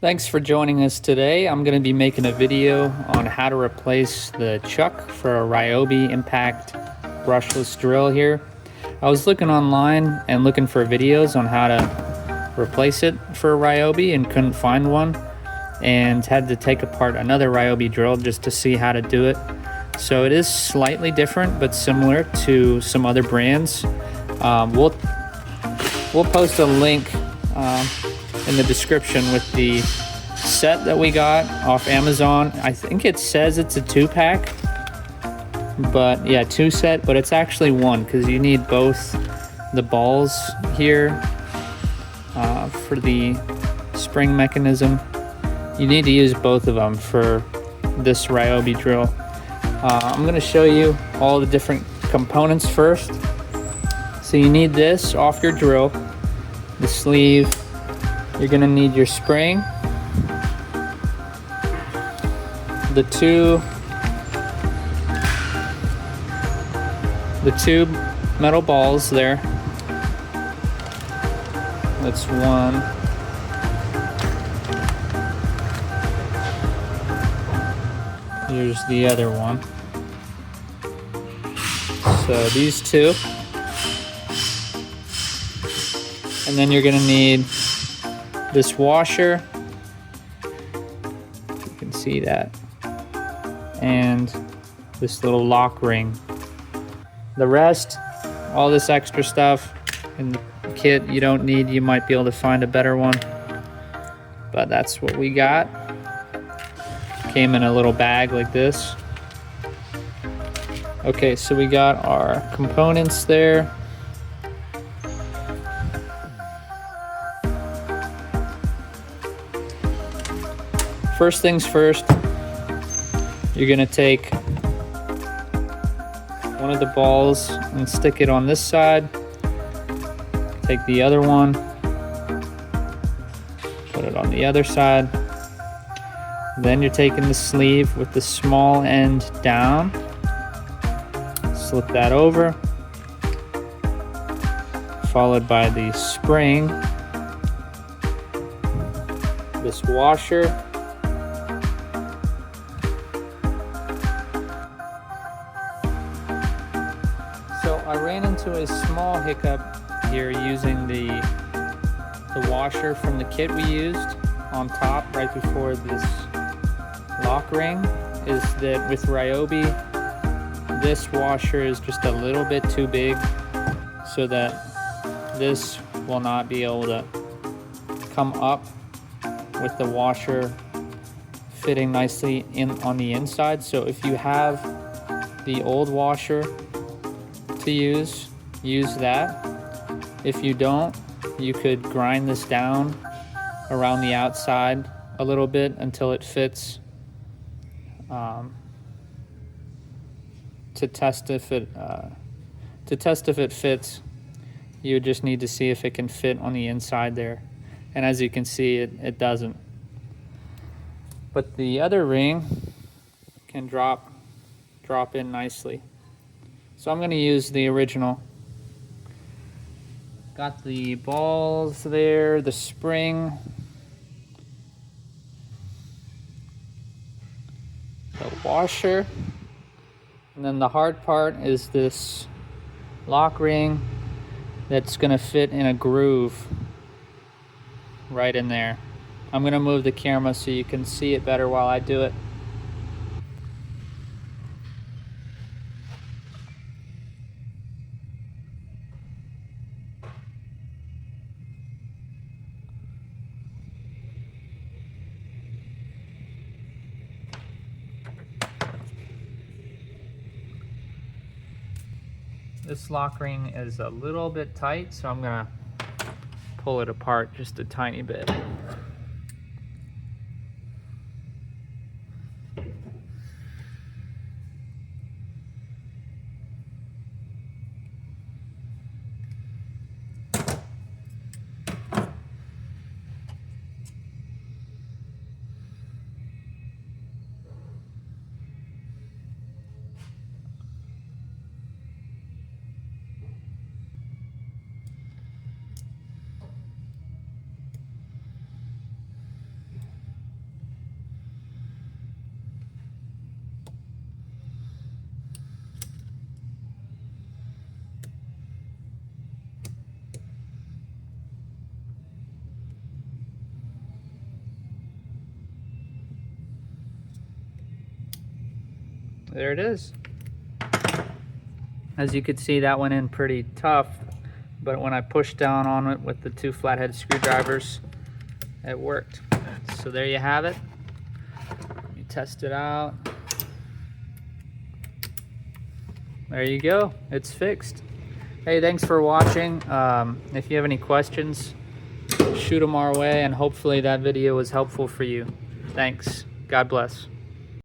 Thanks for joining us today. I'm going to be making a video on how to replace the chuck for a Ryobi impact brushless drill here. I was looking online and looking for videos on how to replace it for a Ryobi and couldn't find one, and had to take apart another Ryobi drill just to see how to do it. So it is slightly different but similar to some other brands. We'll post a link in the description with the set that we got off Amazon. I think it says it's a 2-pack, but yeah, 2 set, but it's actually 1 because you need both the balls here for the spring mechanism. You need to use both of them for this Ryobi drill. I'm going to show you all the different components first. So you need this off your drill, the sleeve. You're going to need your spring, the two metal balls there. That's one. Here's the other one. So these two. And then you're going to need this washer, if you can see that, and this little lock ring. The rest, all this extra stuff in the kit, you don't need. You might be able to find a better one, but that's what we got. Came in a little bag like this. Okay, so we got our components there. First things first, you're gonna take one of the balls and stick it on this side. Take the other one, put it on the other side. Then you're taking the sleeve with the small end down, slip that over, followed by the spring, this washer, I ran into a small hiccup here using the washer from the kit we used on top right before this lock ring, is that with Ryobi, this washer is just a little bit too big so that this will not be able to come up with the washer fitting nicely in on the inside. So if you have the old washer to use that. If you don't, you could grind this down around the outside a little bit until it fits, to test if it fits. You would just need to see if it can fit on the inside there, and as you can see, it doesn't. But the other ring can drop in nicely. So I'm going to use the original. Got the balls there, the spring, the washer, and then the hard part is this lock ring that's going to fit in a groove right in there. I'm going to move the camera so you can see it better while I do it. This lock ring is a little bit tight, so I'm gonna pull it apart just a tiny bit. there it is. As you could see, that went in pretty tough, but when I pushed down on it with the 2 flathead screwdrivers, it worked. So there you have it. You test it out. There you go, it's fixed. Hey, thanks for watching. If you have any questions, shoot them our way, and hopefully that video was helpful for you. Thanks. God bless.